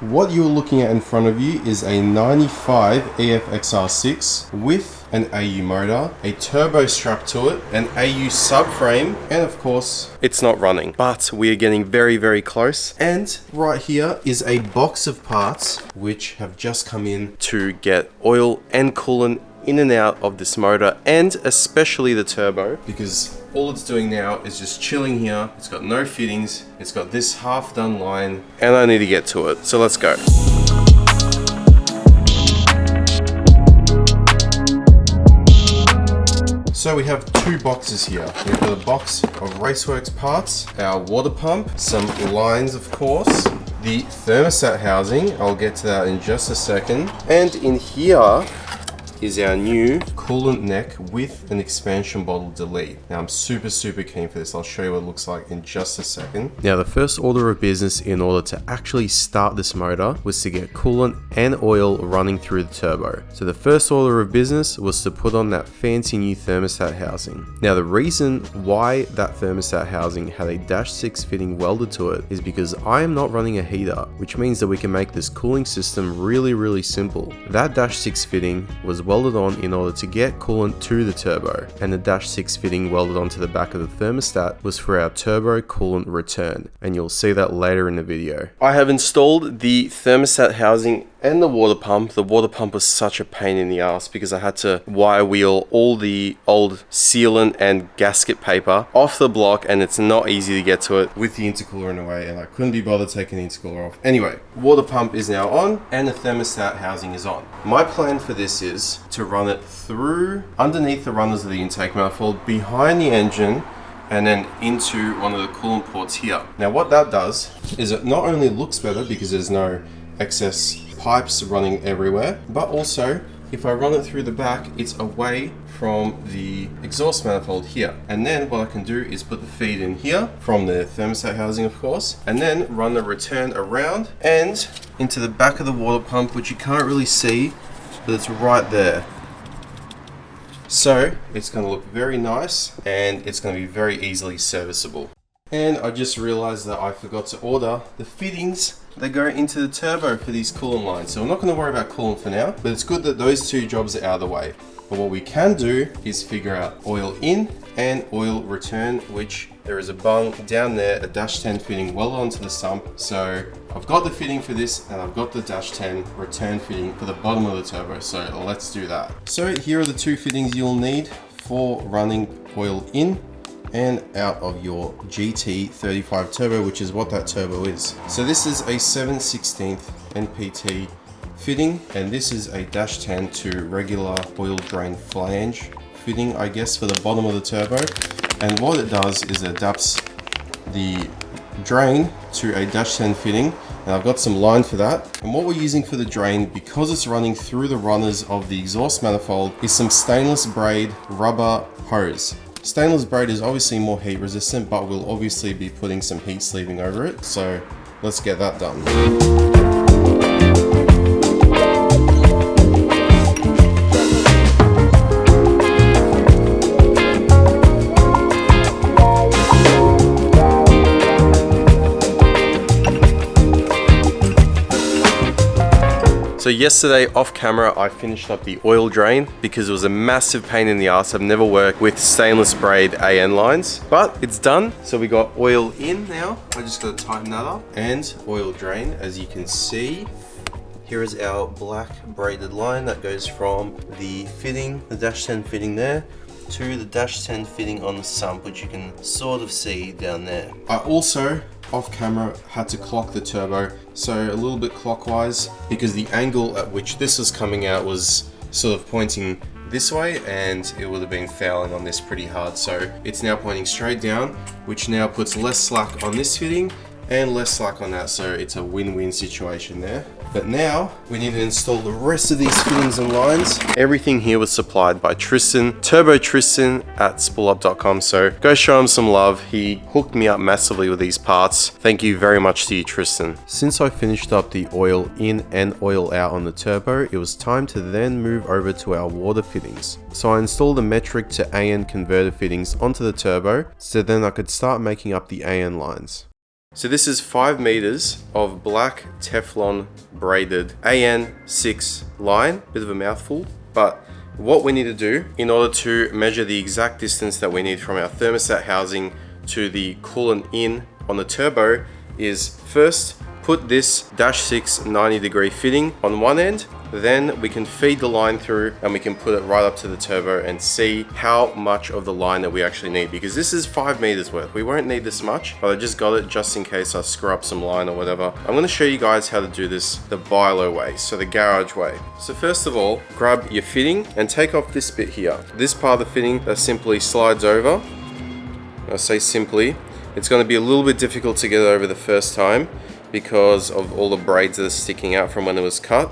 What you're looking at in front of you is a 95 EF XR6 with an AU motor, a turbo strap to it, an AU subframe, and of course, it's not running. But we are getting very, very close. And right here is a box of parts which have just come in to get oil and coolant in and out of this motor, and especially the turbo, because all it's doing now is just chilling here. It's got no fittings, it's got this half done line, and I need to get to it. So let's go. So we have two boxes here. We've got a box of Raceworks parts, our water pump, some lines of course, the thermostat housing, I'll get to that in just a second, and in here is our new coolant neck with an expansion bottle delete. Now I'm super keen for this. I'll show you what it looks like in just a second. Now the first order of business in order to actually start this motor was to get coolant and oil running through the turbo. So the first order of business was to put on that fancy new thermostat housing. Now the reason why that thermostat housing had a -6 fitting welded to it is because I am not running a heater, which means that we can make this cooling system really simple. That -6 fitting was welded on in order to get coolant to the turbo, and the -6 fitting welded onto the back of the thermostat was for our turbo coolant return, and you'll see that later in the video. I have installed the thermostat housing and the water pump. The water pump was such a pain in the ass because I had to wire wheel all the old sealant and gasket paper off the block, and it's not easy to get to it with the intercooler in the way, and I couldn't be bothered taking the intercooler off. Anyway, water pump is now on and the thermostat housing is on. My plan for this is to run it through underneath the runners of the intake manifold, behind the engine, and then into one of the coolant ports here. Now what that does is it not only looks better because there's no excess pipes running everywhere, but also if I run it through the back, it's away from the exhaust manifold here. And then what I can do is put the feed in here from the thermostat housing, of course, and then run the return around and into the back of the water pump, which you can't really see, but it's right there. So it's going to look very nice and it's going to be very easily serviceable. And I just realized that I forgot to order the fittings that go into the turbo for these coolant lines. So I'm not going to worry about coolant for now, but it's good that those two jobs are out of the way. But what we can do is figure out oil in and oil return, which there is a bung down there, a -10 fitting well onto the sump. So I've got the fitting for this and I've got the -10 return fitting for the bottom of the turbo. So let's do that. So here are the two fittings you'll need for running oil in and out of your GT35 turbo, which is what that turbo is. So this is a 7/16 NPT fitting, and this is a -10 to regular oil drain flange fitting, I guess, for the bottom of the turbo. And what it does is it adapts the drain to a -10 fitting, and I've got some line for that. And what we're using for the drain, because it's running through the runners of the exhaust manifold, is some stainless braid rubber hose. Stainless braid is obviously more heat resistant, but we'll obviously be putting some heat sleeving over it. So let's get that done. So yesterday off camera, I finished up the oil drain because it was a massive pain in the ass. I've never worked with stainless braid AN lines, but it's done. So we got oil in now. I just got to tighten that up, and oil drain. As you can see, here is our black braided line that goes from the fitting, the -10 fitting there, to the -10 fitting on the sump, which you can sort of see down there. I also, off camera, had to clock the turbo, so a little bit clockwise, because the angle at which this was coming out was sort of pointing this way, and it would have been fouling on this pretty hard. So it's now pointing straight down, which now puts less slack on this fitting and less slack on that, so it's a win-win situation there. But now we need to install the rest of these fittings and lines. Everything here was supplied by Tristan, Turbo Tristan at spoolup.com. So go show him some love. He hooked me up massively with these parts. Thank you very much to you, Tristan. Since I finished up the oil in and oil out on the turbo, it was time to then move over to our water fittings. So I installed the metric to AN converter fittings onto the turbo, so then I could start making up the AN lines. So this is 5 meters of black Teflon braided AN6 line. Bit of a mouthful, but what we need to do in order to measure the exact distance that we need from our thermostat housing to the coolant in on the turbo is first put this -6 90-degree fitting on one end, then we can feed the line through and we can put it right up to the turbo and see how much of the line that we actually need, because this is 5 meters worth. We won't need this much, but I just got it just in case I screw up some line or whatever. I'm going to show you guys how to do this the Bilo way, so the garage way. So first of all, grab your fitting and take off this bit here. This part of the fitting that simply slides over. I say simply, it's going to be a little bit difficult to get over the first time because of all the braids that are sticking out from when it was cut.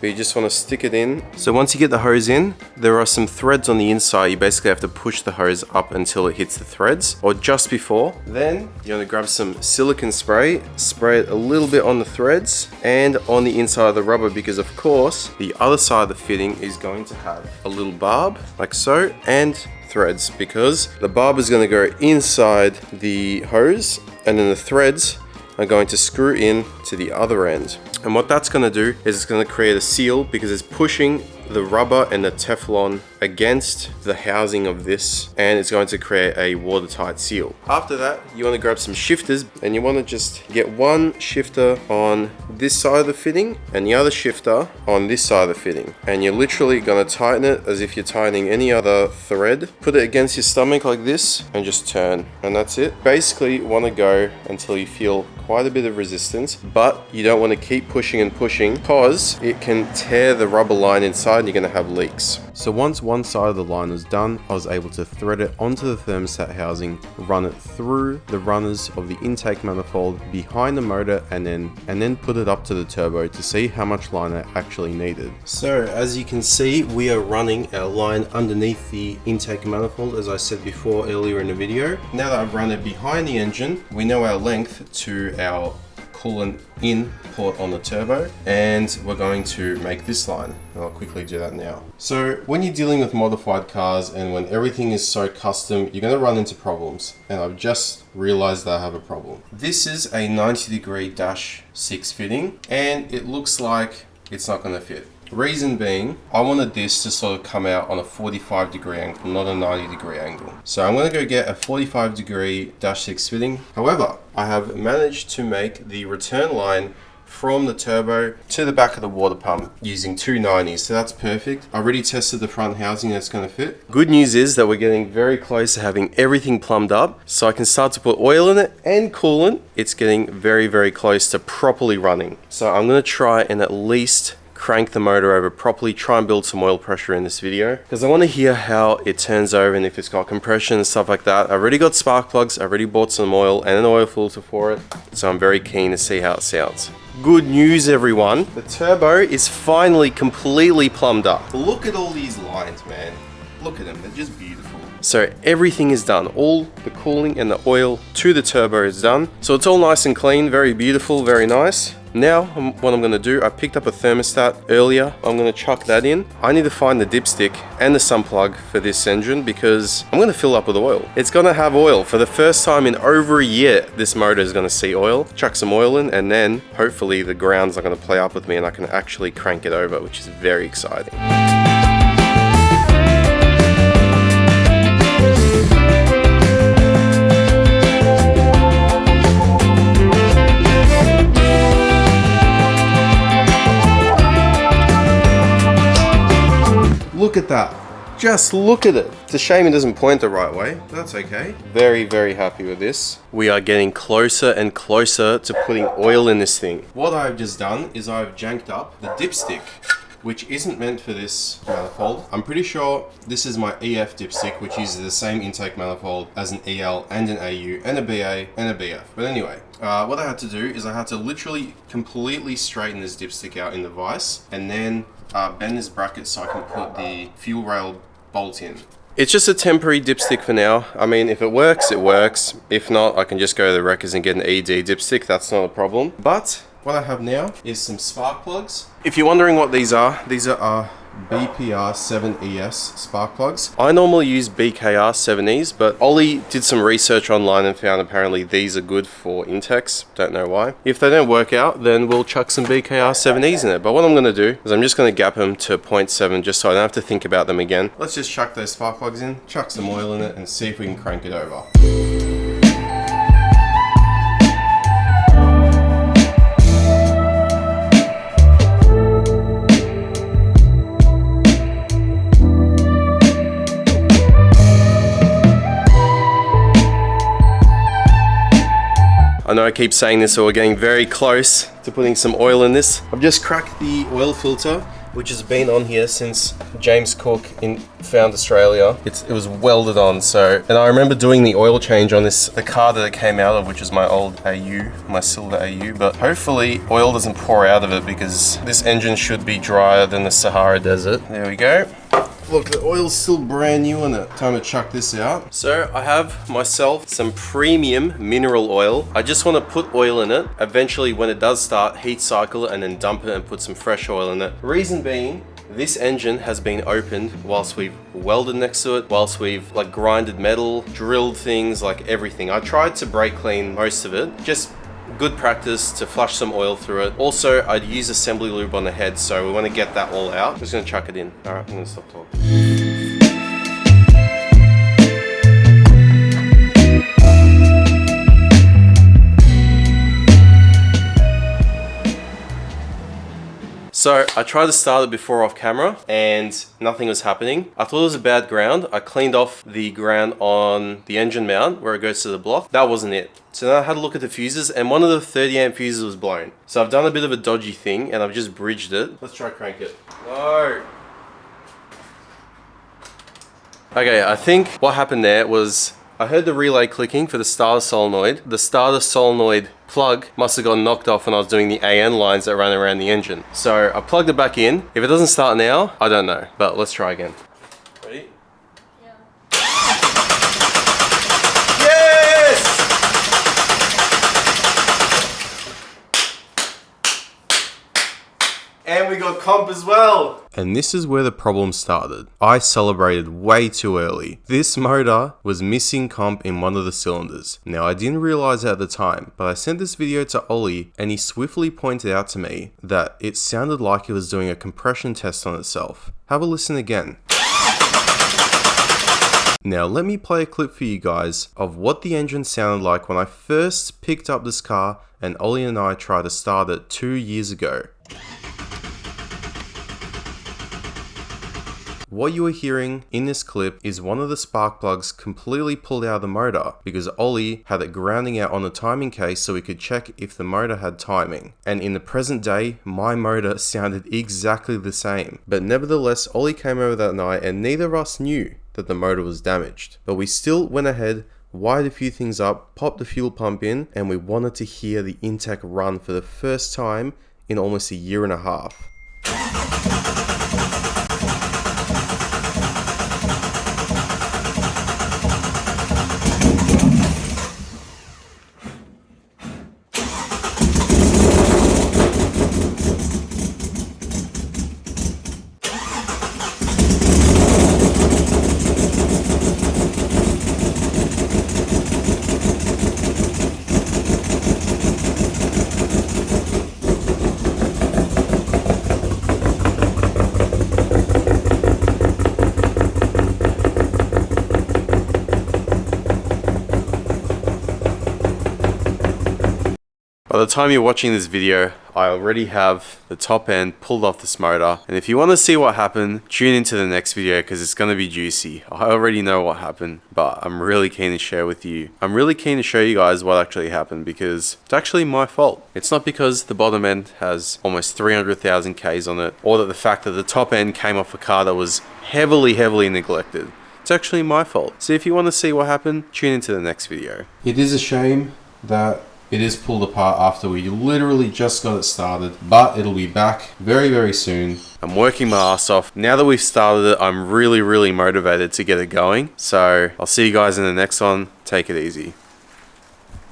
But you just want to stick it in. So once you get the hose in, there are some threads on the inside. You basically have to push the hose up until it hits the threads, or just before. Then you're going to grab some silicone spray, spray it a little bit on the threads and on the inside of the rubber, because of course the other side of the fitting is going to have a little barb like so, and threads, because the barb is going to go inside the hose and then the threads are going to screw in to the other end. And what that's going to do is it's going to create a seal, because it's pushing the rubber and the Teflon against the housing of this, and it's going to create a watertight seal. After that, you want to grab some shifters, and you want to just get one shifter on this side of the fitting and the other shifter on this side of the fitting, and you're literally going to tighten it as if you're tightening any other thread. Put it against your stomach like this and just turn, and that's it. Basically want to go until you feel quite a bit of resistance, but you don't want to keep pushing and pushing, because it can tear the rubber line inside and you're going to have leaks. So once one side of the line was done, I was able to thread it onto the thermostat housing, run it through the runners of the intake manifold behind the motor, and then put it up to the turbo to see how much line I actually needed. So as you can see, we are running our line underneath the intake manifold, as I said before earlier in the video. Now that I've run it behind the engine, we know our length to our coolant in port on the turbo, and we're going to make this line. And I'll quickly do that now. So when you're dealing with modified cars and when everything is so custom, you're going to run into problems, and I've just realized that I have a problem. This is a 90-degree -6 fitting, and it looks like it's not going to fit. Reason being, I wanted this to sort of come out on a 45-degree angle, not a 90-degree angle. So I'm going to go get a 45-degree -6 fitting. However, I have managed to make the return line from the turbo to the back of the water pump using 290s, so that's perfect. I already tested the front housing, that's going to fit. Good news is that we're getting very close to having everything plumbed up, so I can start to put oil in it and coolant. It's getting very, very close to properly running. So I'm going to try and at least crank the motor over properly, try and build some oil pressure in this video, because I want to hear how it turns over and if it's got compression and stuff like that. I already got spark plugs, I already bought some oil and an oil filter for it, so I'm very keen to see how it sounds. Good news, everyone, the turbo is finally completely plumbed up. Look at all these lines, man. Look at them, they're just beautiful. So everything is done. All the cooling and the oil to the turbo is done. So it's all nice and clean, very beautiful, very nice. Now, what I'm going to do, I picked up a thermostat earlier. I'm going to chuck that in. I need to find the dipstick and the sun plug for this engine, because I'm going to fill up with oil. It's going to have oil. For the first time in over a year, this motor is going to see oil. Chuck some oil in, and then hopefully the grounds are going to play up with me and I can actually crank it over, which is very exciting. Look at that. Just look at it. It's a shame it doesn't point the right way, but that's okay. Very, very happy with this. We are getting closer and closer to putting oil in this thing. What I've just done is I've janked up the dipstick, which isn't meant for this manifold. I'm pretty sure this is my EF dipstick, which uses the same intake manifold as an EL and an AU and a BA and a BF. But anyway, what I had to do is I had to literally completely straighten this dipstick out in the vise, and then bend this bracket so I can put the fuel rail bolt in. It's just a temporary dipstick for now. I mean, if it works, it works. If not, I can just go to the wreckers and get an ED dipstick. That's not a problem. But what I have now is some spark plugs. If you're wondering what these are BPR7ES spark plugs. I normally use BKR7Es, but Ollie did some research online and found apparently these are good for Intex. Don't know why. If they don't work out, then we'll chuck some BKR7Es in it. But what I'm going to do is I'm just going to gap them to 0.7 just so I don't have to think about them again. Let's just chuck those spark plugs in, chuck some oil in it, and see if we can crank it over. I know I keep saying this, so we're getting very close to putting some oil in this. I've just cracked the oil filter, which has been on here since James Cook found Australia. It was welded on, so, and I remember doing the oil change on this, the car that it came out of, which is my old AU, my silver AU, but hopefully oil doesn't pour out of it because this engine should be drier than the Sahara Desert. There we go. Look, the oil's still brand new on it. Time to chuck this out. So I have myself some premium mineral oil. I just want to put oil in it. Eventually, when it does start, heat cycle it and then dump it and put some fresh oil in it. Reason being, this engine has been opened whilst we've welded next to it, whilst we've like grinded metal, drilled things, like everything. I tried to brake clean most of it. Just good practice to flush some oil through it. Also, I'd use assembly lube on the head, so we want to get that all out. I'm just going to chuck it in. All right, I'm going to stop talking. So I tried to start it before off camera and nothing was happening. I thought it was a bad ground. I cleaned off the ground on the engine mount where it goes to the block. That wasn't it. So then I had a look at the fuses and one of the 30 amp fuses was blown. So I've done a bit of a dodgy thing and I've just bridged it. Let's try crank it. No. Okay, I think what happened there was I heard the relay clicking for the starter solenoid. The starter solenoid plug must have gotten knocked off when I was doing the AN lines that ran around the engine. So I plugged it back in. If it doesn't start now, I don't know, but let's try again. Ready? Yeah. Yes! And we got comp as well. And this is where the problem started. I celebrated way too early. This motor was missing comp in one of the cylinders. Now I didn't realize it at the time, but I sent this video to Ollie and he swiftly pointed out to me that it sounded like it was doing a compression test on itself. Have a listen again. Now let me play a clip for you guys of what the engine sounded like when I first picked up this car and Ollie and I tried to start it 2 years ago. What you are hearing in this clip is one of the spark plugs completely pulled out of the motor because Ollie had it grounding out on the timing case so we could check if the motor had timing. And in the present day, my motor sounded exactly the same. But nevertheless, Ollie came over that night and neither of us knew that the motor was damaged. But we still went ahead, wired a few things up, popped the fuel pump in, and we wanted to hear the intake run for the first time in almost a year and a half. By the time you're watching this video, I already have the top end pulled off this motor. And if you want to see what happened, tune into the next video because it's going to be juicy. I already know what happened, but I'm really keen to share with you. I'm really keen to show you guys what actually happened because it's actually my fault. It's not because the bottom end has almost 300,000 Ks on it, or that the fact that the top end came off a car that was heavily neglected. It's actually my fault. So if you want to see what happened, tune into the next video. It is a shame that it is pulled apart after we literally just got it started, but it'll be back very soon. I'm working my ass off. Now that we've started it, I'm really motivated to get it going. So I'll see you guys in the next one. Take it easy.